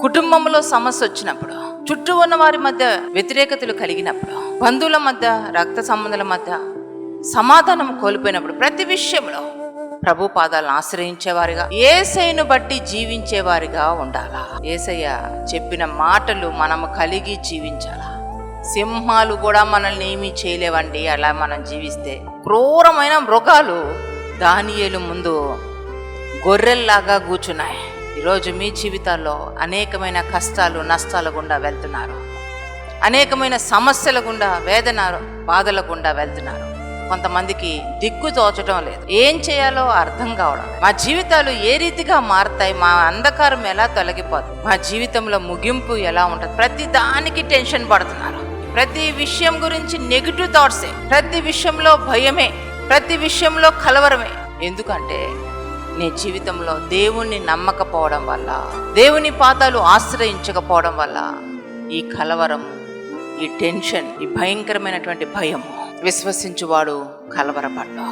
కుటుంబంలో సమస్య వచ్చినప్పుడు, చుట్టూ ఉన్న వారి మధ్య వ్యతిరేకతలు కలిగినప్పుడు, బంధువుల మధ్య, రక్త సంబంధాల మధ్య సమాధానం కోల్పోయినప్పుడు, ప్రతి విషయంలో ప్రభు పాదాలను ఆశ్రయించేవారిగా, యేసయ్యను బట్టి జీవించేవారిగా ఉండాలా. యేసయ్య చెప్పిన మాటలు మనము కలిగి జీవించాలా. సింహాలు కూడా మనల్ని ఏమీ చేయలేవండి అలా మనం జీవిస్తే. క్రూరమైన మృగాలు దానియేలు ముందు గొర్రెల్లాగా కూర్చున్నాయి. ఈరోజు మీ జీవితాల్లో అనేకమైన కష్టాలు, నష్టాల గుండా వెళ్తున్నారు. అనేకమైన సమస్యల గుండా, వేదన, బాధల గుండా వెళ్తున్నారు. కొంతమందికి దిక్కు తోచడం లేదు, ఏం చేయాలో అర్థం కావడం లేదు. మా జీవితాలు ఏ రీతిగా మారుతాయి, మా అంధకారం ఎలా తొలగిపోతుంది, మా జీవితంలో ముగింపు ఎలా ఉంటుంది, ప్రతి దానికి టెన్షన్ పడుతున్నారు. ప్రతి విషయం గురించి నెగిటివ్ థాట్సే, ప్రతి విషయంలో భయమే, ప్రతి విషయంలో కలవరమే. ఎందుకంటే నీ జీవితంలో దేవుణ్ణి నమ్మకపోవడం వల్ల, దేవుని పాదాలు ఆశ్రయించకపోవడం వల్ల ఈ కలవరం, ఈ టెన్షన్, ఈ భయంకరమైనటువంటి భయం. విశ్వసించువాడు కలవరపడ్డా.